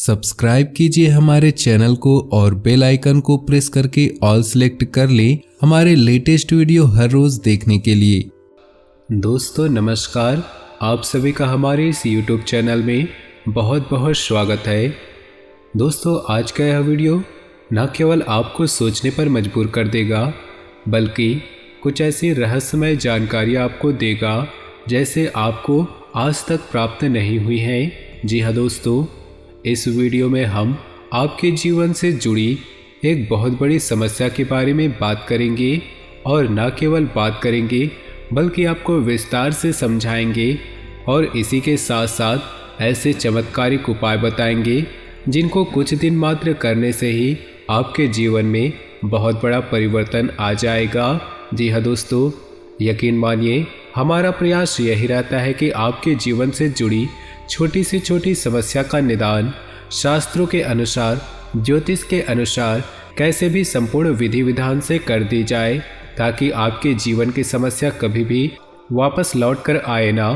Subscribe कीजिए हमारे channel को और बेल आइकन को प्रेस करके ऑल सेलेक्ट कर लें हमारे लेटेस्ट वीडियो हर रोज देखने के लिए। दोस्तों नमस्कार, आप सभी का हमारे इस YouTube चैनल में बहुत बहुत स्वागत है। दोस्तों आज का यह वीडियो न केवल आपको सोचने पर मजबूर कर देगा बल्कि कुछ ऐसी रहस्यमय जानकारी आपको देगा जैसे आपको आज तक प्राप्त नहीं हुई है। जी हाँ दोस्तों, इस वीडियो में हम आपके जीवन से जुड़ी एक बहुत बड़ी समस्या के बारे में बात करेंगे और न केवल बात करेंगे बल्कि आपको विस्तार से समझाएंगे और इसी के साथ साथ ऐसे चमत्कारिक उपाय बताएंगे जिनको कुछ दिन मात्र करने से ही आपके जीवन में बहुत बड़ा परिवर्तन आ जाएगा। जी हाँ दोस्तों, यकीन मानिए हमारा प्रयास यही रहता है कि आपके जीवन से जुड़ी छोटी से छोटी समस्या का निदान शास्त्रों के अनुसार, ज्योतिष के अनुसार कैसे भी संपूर्ण विधि विधान से कर दी जाए ताकि आपके जीवन की समस्या कभी भी वापस लौट कर आए ना।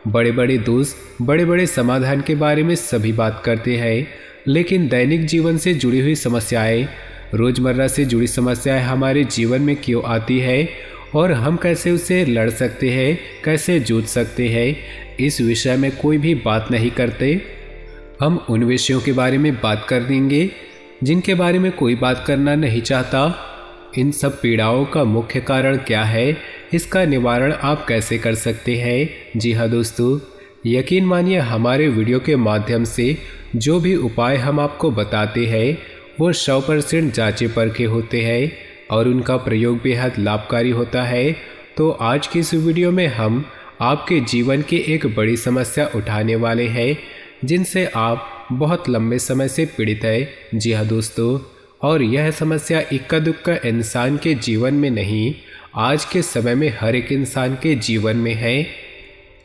बड़े बड़े दोस्त बड़े बड़े समाधान के बारे में सभी बात करते हैं, लेकिन दैनिक जीवन से जुड़ी हुई समस्याएं, रोजमर्रा से जुड़ी समस्याएं हमारे जीवन में क्यों आती है और हम कैसे उससे लड़ सकते हैं, कैसे जूझ सकते हैं, इस विषय में कोई भी बात नहीं करते। हम उन विषयों के बारे में बात कर देंगे जिनके बारे में कोई बात करना नहीं चाहता। इन सब पीड़ाओं का मुख्य कारण क्या है, इसका निवारण आप कैसे कर सकते हैं। जी हाँ दोस्तों, यकीन मानिए हमारे वीडियो के माध्यम से जो भी उपाय हम आपको बताते हैं वो 100% जांचे परखे होते हैं और उनका प्रयोग बेहद लाभकारी होता है। तो आज की इस वीडियो में हम आपके जीवन की एक बड़ी समस्या उठाने वाले हैं जिनसे आप बहुत लंबे समय से पीड़ित हैं। जी हाँ दोस्तों, और यह समस्या इक्का दुक्का इंसान के जीवन में नहीं, आज के समय में हर एक इंसान के जीवन में है,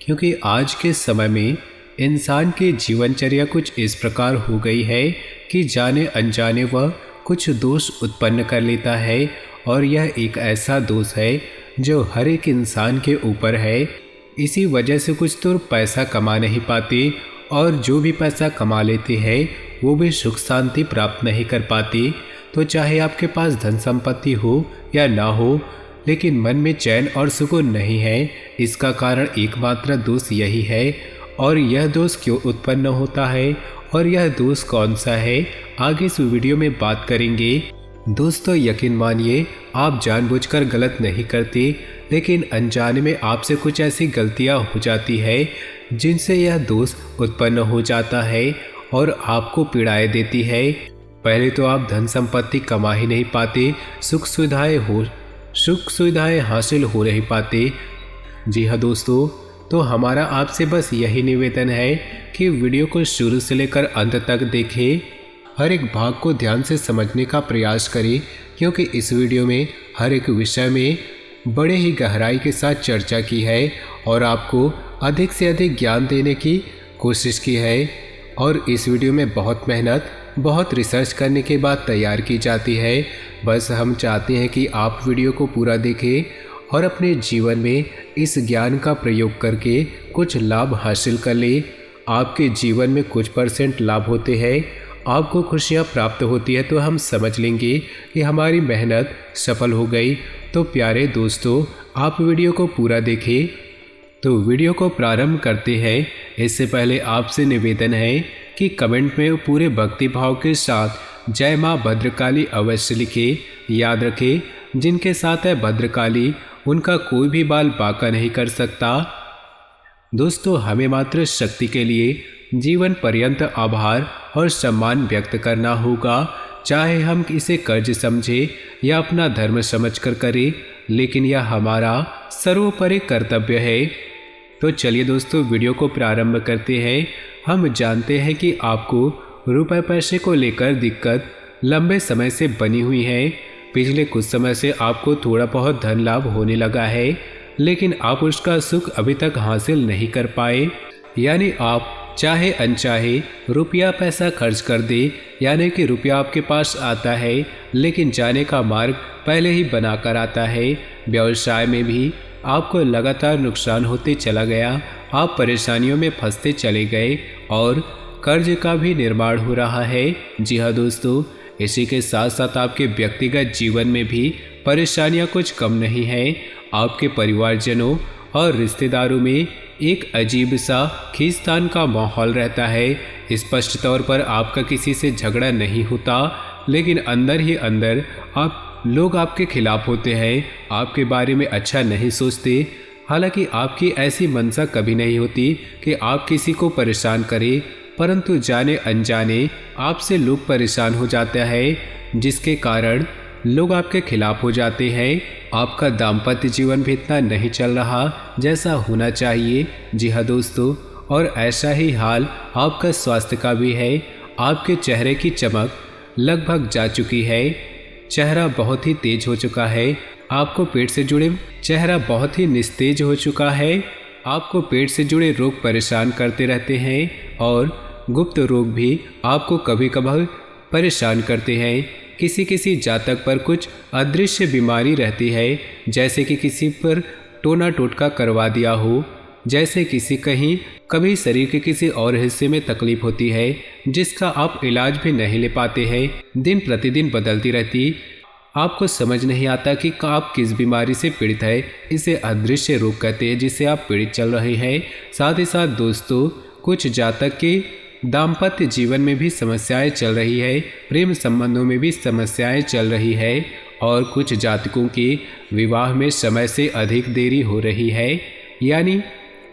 क्योंकि आज के समय में इंसान की जीवनचर्या कुछ इस प्रकार हो गई है कि जाने अनजाने वह कुछ दोष उत्पन्न कर लेता है और यह एक ऐसा दोष है जो हर एक इंसान के ऊपर है। इसी वजह से कुछ तो पैसा कमा नहीं पाते और जो भी पैसा कमा लेते हैं वो भी सुख शांति प्राप्त नहीं कर पाते। तो चाहे आपके पास धन संपत्ति हो या ना हो, लेकिन मन में चैन और सुकून नहीं है। इसका कारण एकमात्र दोष यही है। और यह दोष क्यों उत्पन्न होता है और यह दोष कौन सा है, आगे इस वीडियो में बात करेंगे। दोस्तों यकीन मानिए आप जानबूझकर गलत नहीं करते, लेकिन अनजाने में आपसे कुछ ऐसी गलतियां हो जाती है जिनसे यह दोष उत्पन्न हो जाता है और आपको पीड़ाएं देती है। पहले तो आप धन संपत्ति कमा ही नहीं पाते, सुख सुविधाएं हासिल हो नहीं पाते। जी हाँ दोस्तों, तो हमारा आपसे बस यही निवेदन है कि वीडियो को शुरू से लेकर अंत तक देखें, हर एक भाग को ध्यान से समझने का प्रयास करें, क्योंकि इस वीडियो में हर एक विषय में बड़े ही गहराई के साथ चर्चा की है और आपको अधिक से अधिक ज्ञान देने की कोशिश की है। और इस वीडियो में बहुत मेहनत, बहुत रिसर्च करने के बाद तैयार की जाती है। बस हम चाहते हैं कि आप वीडियो को पूरा देखें और अपने जीवन में इस ज्ञान का प्रयोग करके कुछ लाभ हासिल कर लें। आपके जीवन में कुछ % लाभ होते हैं, आपको खुशियाँ प्राप्त होती है तो हम समझ लेंगे कि हमारी मेहनत सफल हो गई। तो प्यारे दोस्तों, आप वीडियो को पूरा देखें। तो वीडियो को प्रारंभ करते हैं। इससे पहले आपसे निवेदन है कि कमेंट में पूरे भक्ति भाव के साथ जय माँ भद्रकाली अवश्य लिखें। याद रखें, जिनके साथ है भद्रकाली उनका कोई भी बाल बांका नहीं कर सकता। दोस्तों हमें मात्र शक्ति के लिए जीवन पर्यंत आभार और सम्मान व्यक्त करना होगा, चाहे हम इसे कर्ज समझे या अपना धर्म समझकर करें, लेकिन यह हमारा सर्वोपरि कर्तव्य है। तो चलिए दोस्तों वीडियो को प्रारंभ करते हैं। हम जानते हैं कि आपको रुपए पैसे को लेकर दिक्कत लंबे समय से बनी हुई है। पिछले कुछ समय से आपको थोड़ा बहुत धन लाभ होने लगा है, लेकिन आप उसका सुख अभी तक हासिल नहीं कर पाए। यानी आप चाहे अनचाहे रुपया पैसा खर्च कर दे, यानी कि रुपया आपके पास आता है लेकिन जाने का मार्ग पहले ही बनाकर आता है। व्यवसाय में भी आपको लगातार नुकसान होते चला गया, आप परेशानियों में फंसते चले गए और कर्ज का भी निर्माण हो रहा है। जी हाँ दोस्तों, इसी के साथ साथ आपके व्यक्तिगत जीवन में भी परेशानियां कुछ कम नहीं हैं। आपके परिवारजनों और रिश्तेदारों में एक अजीब सा खींचतान का माहौल रहता है। स्पष्ट तौर पर आपका किसी से झगड़ा नहीं होता, लेकिन अंदर ही अंदर लोग आपके खिलाफ होते हैं, आपके बारे में अच्छा नहीं सोचते। हालांकि आपकी ऐसी मंशा कभी नहीं होती कि आप किसी को परेशान करें, परंतु जाने अनजाने आपसे लोग परेशान हो जाते हैं, जिसके कारण लोग आपके खिलाफ हो जाते हैं। आपका दाम्पत्य जीवन भी इतना नहीं चल रहा जैसा होना चाहिए। जी हाँ दोस्तों, और ऐसा ही हाल आपका स्वास्थ्य का भी है। आपके चेहरे की चमक लगभग जा चुकी है, चेहरा बहुत ही तेज हो चुका है। आपको पेट से जुड़े चेहरा बहुत ही निस्तेज हो चुका है। आपको पेट से जुड़े रोग परेशान करते रहते हैं और गुप्त रोग भी आपको कभी कभार परेशान करते हैं। किसी किसी जातक पर कुछ अदृश्य बीमारी रहती है, जैसे कि किसी पर टोना टोटका करवा दिया हो, जैसे किसी कहीं कभी शरीर के किसी और हिस्से में तकलीफ होती है जिसका आप इलाज भी नहीं ले पाते हैं। दिन प्रतिदिन बदलती रहती, आपको समझ नहीं आता कि आप किस बीमारी से पीड़ित है। इसे अदृश्य रोग कहते हैं जिससे आप पीड़ित चल रहे हैं। साथ ही साथ दोस्तों, कुछ जातक के दाम्पत्य जीवन में भी समस्याएं चल रही है, प्रेम संबंधों में भी समस्याएं चल रही है और कुछ जातकों के विवाह में समय से अधिक देरी हो रही है, यानी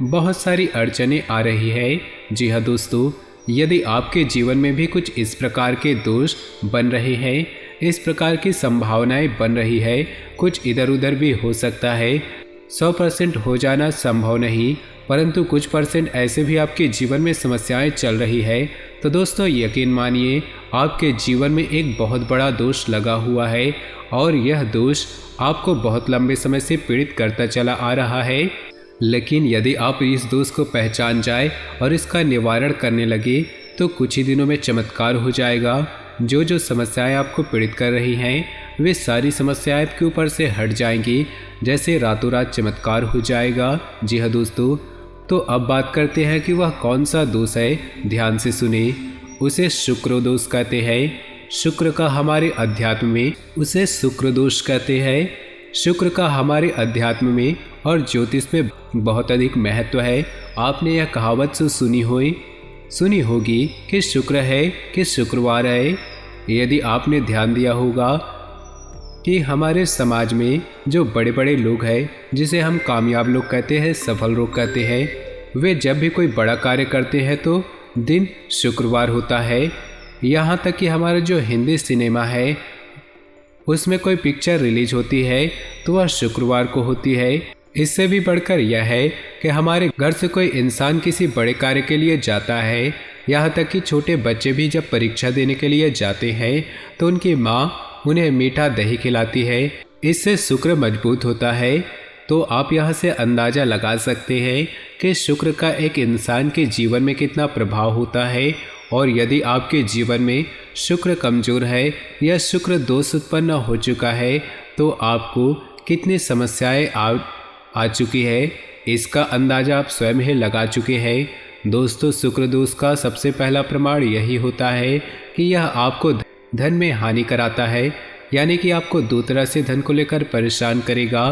बहुत सारी अड़चनें आ रही है। जी हाँ दोस्तों, यदि आपके जीवन में भी कुछ इस प्रकार के दोष बन रहे हैं, इस प्रकार की संभावनाएं बन रही है, कुछ इधर उधर भी हो सकता है। 100% हो जाना संभव नहीं, परंतु कुछ % ऐसे भी आपके जीवन में समस्याएं चल रही है, तो दोस्तों यकीन मानिए आपके जीवन में एक बहुत बड़ा दोष लगा हुआ है और यह दोष आपको बहुत लंबे समय से पीड़ित करता चला आ रहा है। लेकिन यदि आप इस दोष को पहचान जाए और इसका निवारण करने लगे तो कुछ ही दिनों में चमत्कार हो जाएगा। जो समस्याएं आपको पीड़ित कर रही हैं, वे सारी समस्याएं आपके ऊपर से हट जाएंगी, जैसे रातों रात चमत्कार हो जाएगा। जी हाँ दोस्तों, तो अब बात करते हैं कि वह कौन सा दोष है। ध्यान से सुने, उसे शुक्र दोष कहते हैं। शुक्र का हमारे अध्यात्म में उसे शुक्र दोष कहते हैं। शुक्र का हमारे अध्यात्म में और ज्योतिष में बहुत अधिक महत्व है। आपने यह कहावत सुनी होगी कि शुक्र है कि शुक्रवार है। यदि आपने ध्यान दिया होगा कि हमारे समाज में जो बड़े बड़े लोग हैं, जिसे हम कामयाब लोग कहते हैं, सफल लोग कहते हैं, वे जब भी कोई बड़ा कार्य करते हैं तो दिन शुक्रवार होता है। यहाँ तक कि हमारा जो हिंदी सिनेमा है, उसमें कोई पिक्चर रिलीज होती है तो वह शुक्रवार को होती है। इससे भी बढ़कर यह है कि हमारे घर से कोई इंसान किसी बड़े कार्य के लिए जाता है, यहाँ तक कि छोटे बच्चे भी जब परीक्षा देने के लिए जाते हैं तो उनकी माँ उन्हें मीठा दही खिलाती है। इससे शुक्र मजबूत होता है। तो आप यहाँ से अंदाज़ा लगा सकते हैं कि शुक्र का एक इंसान के जीवन में कितना प्रभाव होता है। और यदि आपके जीवन में शुक्र कमज़ोर है या शुक्र दोष उत्पन्न हो चुका है तो आपको कितनी समस्याएं आ चुकी है, इसका अंदाज़ा आप स्वयं ही लगा चुके हैं। दोस्तों, शुक्र दोष का सबसे पहला प्रमाण यही होता है कि यह आपको धन में हानि कराता है, यानी कि आपको दो तरह से धन को लेकर परेशान करेगा।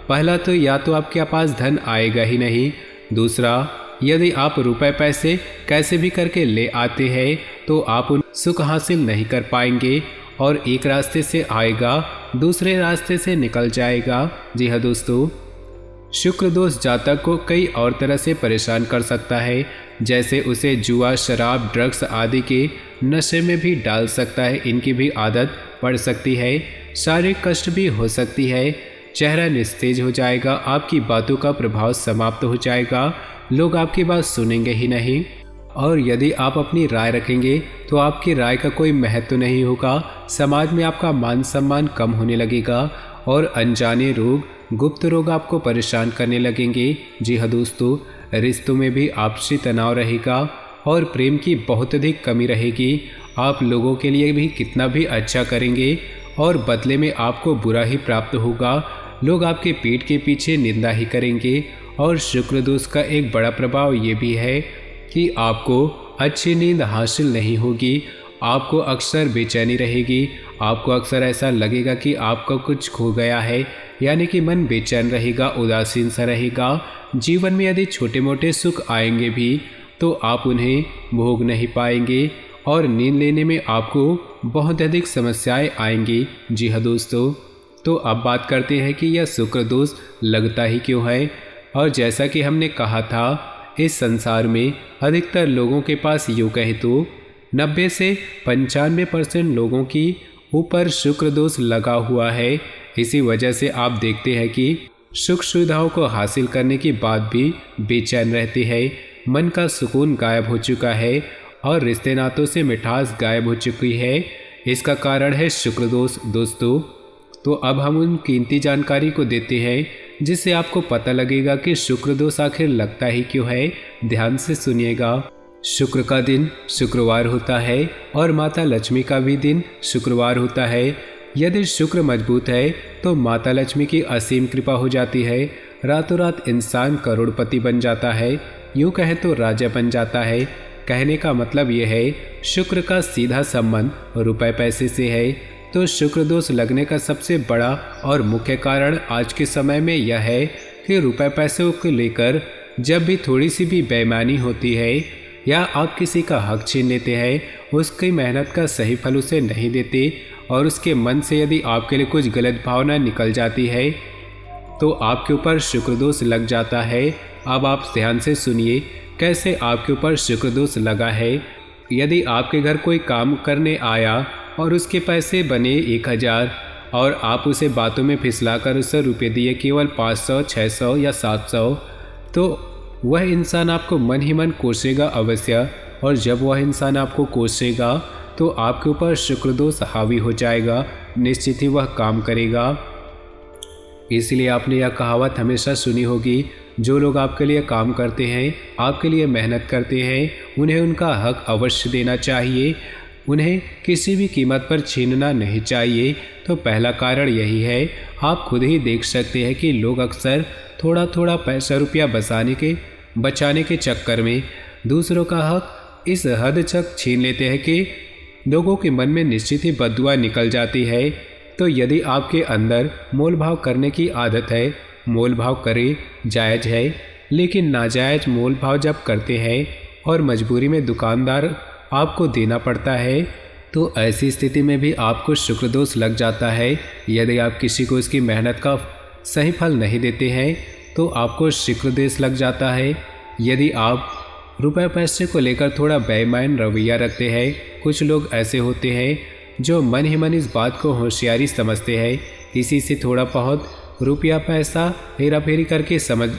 पहला तो या तो आपके पास धन आएगा ही नहीं, दूसरा यदि आप रुपए पैसे कैसे भी करके ले आते हैं तो आप उन सुख हासिल नहीं कर पाएंगे और एक रास्ते से आएगा दूसरे रास्ते से निकल जाएगा। जी हाँ दोस्तों, शुक्र दोष जातक को कई और तरह से परेशान कर सकता है, जैसे उसे जुआ, शराब, ड्रग्स आदि के नशे में भी डाल सकता है। इनकी भी आदत पड़ सकती है। शारीरिक कष्ट भी हो सकती है। चेहरा निस्तेज हो जाएगा। आपकी बातों का प्रभाव समाप्त हो जाएगा। लोग आपकी बात सुनेंगे ही नहीं और यदि आप अपनी राय रखेंगे तो आपकी राय का कोई महत्व नहीं होगा। समाज में आपका मान सम्मान कम होने लगेगा और अनजाने रोग, गुप्त रोग आपको परेशान करने लगेंगे। जी हाँ दोस्तों, रिश्तों में भी आपसी तनाव रहेगा और प्रेम की बहुत अधिक कमी रहेगी। आप लोगों के लिए भी कितना भी अच्छा करेंगे और बदले में आपको बुरा ही प्राप्त होगा। लोग आपके पीठ के पीछे निंदा ही करेंगे। और शुक्र दोष का एक बड़ा प्रभाव ये भी है कि आपको अच्छी नींद हासिल नहीं होगी, आपको अक्सर बेचैनी रहेगी, आपको अक्सर ऐसा लगेगा कि आपका कुछ खो गया है, यानी कि मन बेचैन रहेगा, उदासीन सा रहेगा। जीवन में यदि छोटे मोटे सुख आएंगे भी तो आप उन्हें भोग नहीं पाएंगे और नींद लेने में आपको बहुत अधिक समस्याएं आएंगी। जी हाँ दोस्तों, तो अब बात करते हैं कि यह शुक्र दोष लगता ही क्यों है। और जैसा कि हमने कहा था, इस संसार में अधिकतर लोगों के पास यूँ कहे तो 90 से 95% लोगों की ऊपर शुक्र दोष लगा हुआ है। इसी वजह से आप देखते हैं कि सुख सुविधाओं को हासिल करने के बाद भी बेचैन रहते हैं, मन का सुकून गायब हो चुका है और रिश्ते नातों से मिठास गायब हो चुकी है। इसका कारण है शुक्र दोष दोस्तों। तो अब हम उन कीमती जानकारी को देते हैं जिससे आपको पता लगेगा कि शुक्र दोष आखिर लगता ही क्यों है। ध्यान से सुनिएगा। शुक्र का दिन शुक्रवार होता है और माता लक्ष्मी का भी दिन शुक्रवार होता है। यदि शुक्र मजबूत है तो माता लक्ष्मी की असीम कृपा हो जाती है। रातों रात इंसान करोड़पति बन जाता है, यूँ कहे तो राजा बन जाता है। कहने का मतलब यह है, शुक्र का सीधा संबंध रुपए पैसे से है। तो शुक्र दोष लगने का सबसे बड़ा और मुख्य कारण आज के समय में यह है कि रुपए पैसों को लेकर जब भी थोड़ी सी भी बेईमानी होती है या आप किसी का हक छीन लेते हैं, उसकी मेहनत का सही फल उसे नहीं देते और उसके मन से यदि आपके लिए कुछ गलत भावना निकल जाती है तो आपके ऊपर शुक्र दोष लग जाता है। अब आप ध्यान से सुनिए कैसे आपके ऊपर शुक्र दोष लगा है। यदि आपके घर कोई काम करने आया और उसके पैसे बने 1000 और आप उसे बातों में फिसलाकर उसे रुपये दिए केवल 500, 600 या 700, तो वह इंसान आपको मन ही मन कोसेगा अवश्य। और जब वह इंसान आपको कोसेगा तो आपके ऊपर शुक्र दोष हावी हो जाएगा, निश्चित ही वह काम करेगा। इसलिए आपने यह कहावत हमेशा सुनी होगी, जो लोग आपके लिए काम करते हैं, आपके लिए मेहनत करते हैं, उन्हें उनका हक अवश्य देना चाहिए, उन्हें किसी भी कीमत पर छीनना नहीं चाहिए। तो पहला कारण यही है। आप खुद ही देख सकते हैं कि लोग अक्सर थोड़ा थोड़ा पैसा रुपया बचाने के चक्कर में दूसरों का हक इस हद तक छीन लेते हैं कि लोगों के मन में निश्चित ही बददुआ निकल जाती है। तो यदि आपके अंदर मोल भाव करने की आदत है, मोल भाव करें, जायज़ है, लेकिन नाजायज मोल भाव जब करते हैं और मजबूरी में दुकानदार आपको देना पड़ता है तो ऐसी स्थिति में भी आपको शुक्र दोष लग जाता है। यदि आप किसी को इसकी मेहनत का सही फल नहीं देते हैं तो आपको शुक्र दोष लग जाता है। यदि आप रुपए पैसे को लेकर थोड़ा बेईमान रवैया रखते हैं, कुछ लोग ऐसे होते हैं जो मन ही मन इस बात को होशियारी समझते हैं, किसी से थोड़ा बहुत रुपया पैसा हेरा फेरी करके समझ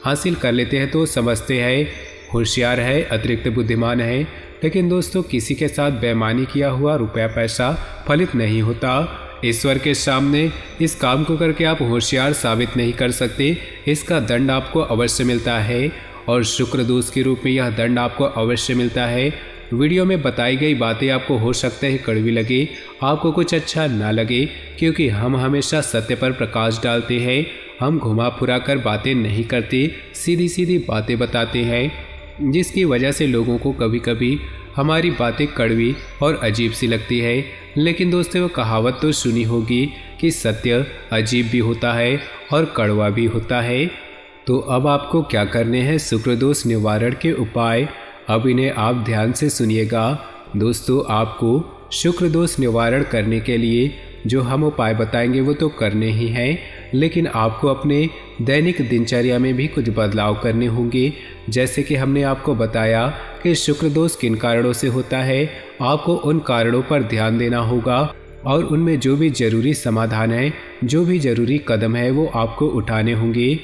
हासिल कर लेते हैं तो समझते हैं होशियार है, अतिरिक्त बुद्धिमान है। लेकिन दोस्तों, किसी के साथ बेईमानी किया हुआ रुपया पैसा फलित नहीं होता। ईश्वर के सामने इस काम को करके आप होशियार साबित नहीं कर सकते, इसका दंड आपको अवश्य मिलता है और शुक्र दोष के रूप में यह दंड आपको अवश्य मिलता है। वीडियो में बताई गई बातें आपको हो सकता है कड़वी लगे, आपको कुछ अच्छा ना लगे, क्योंकि हम हमेशा सत्य पर प्रकाश डालते हैं। हम घुमा फुरा कर बातें नहीं करते, सीधी सीधी बातें बताते हैं, जिसकी वजह से लोगों को कभी कभी हमारी बातें कड़वी और अजीब सी लगती है। लेकिन दोस्तों, वो कहावत तो सुनी होगी कि सत्य अजीब भी होता है और कड़वा भी होता है। तो अब आपको क्या करने हैं शुक्र दोष निवारण के उपाय, अब इन्हें आप ध्यान से सुनिएगा। दोस्तों, आपको शुक्र दोष निवारण करने के लिए जो हम उपाय बताएंगे वो तो करने ही हैं, लेकिन आपको अपने दैनिक दिनचर्या में भी कुछ बदलाव करने होंगे। जैसे कि हमने आपको बताया कि शुक्र दोष किन कारणों से होता है, आपको उन कारणों पर ध्यान देना होगा और उनमें जो भी जरूरी समाधान है, जो भी जरूरी कदम है वो आपको उठाने होंगे।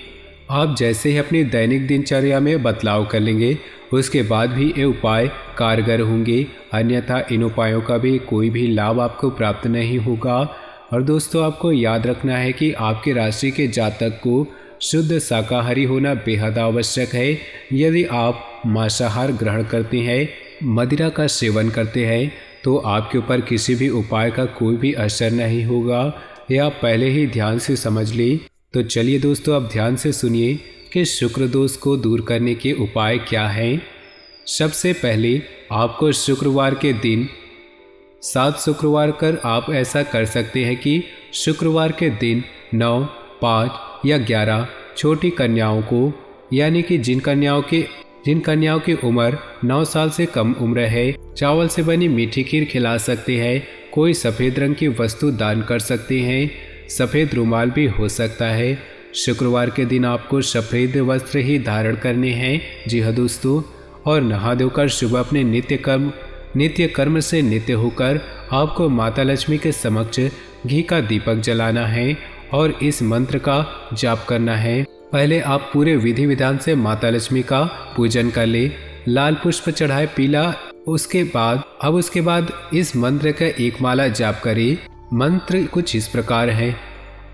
आप जैसे ही अपनी दैनिक दिनचर्या में बदलाव कर लेंगे, उसके बाद भी ये उपाय कारगर होंगे, अन्यथा इन उपायों का भी कोई भी लाभ आपको प्राप्त नहीं होगा। और दोस्तों, आपको याद रखना है कि आपके राशि के जातक को शुद्ध शाकाहारी होना बेहद आवश्यक है। यदि आप मांसाहार ग्रहण करते हैं, मदिरा का सेवन करते हैं, तो आपके ऊपर किसी भी उपाय का कोई भी असर नहीं होगा। यह आप पहले ही ध्यान से समझ ली। तो चलिए दोस्तों, अब ध्यान से सुनिए कि शुक्र दोष को दूर करने के उपाय क्या हैं। सबसे पहले आपको शुक्रवार के दिन 7 शुक्रवार कर आप ऐसा कर सकते हैं कि शुक्रवार के दिन 9, 5 या 11 छोटी कन्याओं को, यानी कि जिन कन्याओं की उम्र 9 साल से कम उम्र है, चावल से बनी मीठी खीर खिला सकते हैं। कोई सफ़ेद रंग की वस्तु दान कर सकते हैं। सफ़ेद रुमाल भी हो सकता है। शुक्रवार के दिन आपको सफ़ेद वस्त्र ही धारण करने हैं। जी हाँ दोस्तों, और नहा धोकर सुबह अपने नित्य कर्म से नित्य होकर आपको माता लक्ष्मी के समक्ष घी का दीपक जलाना है और इस मंत्र का जाप करना है। पहले आप पूरे विधि विधान से माता लक्ष्मी का पूजन कर ले, लाल पुष्प चढ़ाए पीला। उसके बाद इस मंत्र का एक माला जाप करें। मंत्र कुछ इस प्रकार है।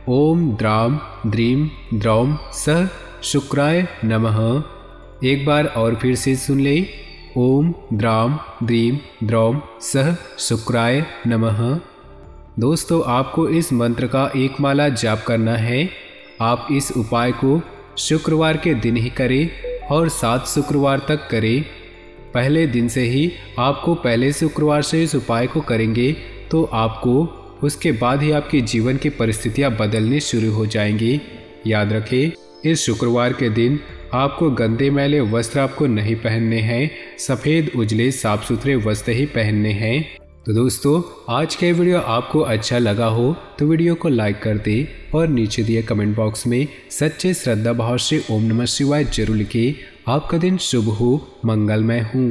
ओम द्राम द्रीम द्रौम सह शुक्राय नमः। एक बार और फिर से सुन ले। ओम द्राम द्रीम द्रौम सह शुक्राय नमः। दोस्तों, आपको इस मंत्र का एक माला जाप करना है। आप इस उपाय को शुक्रवार के दिन ही करें और 7 शुक्रवार तक करें। पहले दिन से ही आपको पहले शुक्रवार से इस उपाय को करेंगे तो आपको उसके बाद ही आपके जीवन की परिस्थितियां बदलनी शुरू हो जाएंगी। याद रखें, इस शुक्रवार के दिन आपको गंदे मैले वस्त्र आपको नहीं पहनने हैं। सफ़ेद उजले साफ सुथरे वस्त्र ही पहनने हैं। तो दोस्तों, आज का वीडियो आपको अच्छा लगा हो तो वीडियो को लाइक कर दे और नीचे दिए कमेंट बॉक्स में सच्चे श्रद्धा भाव से ओम नमः शिवाय जरूर लिखें। आपका दिन शुभ हो, मंगलमय हो।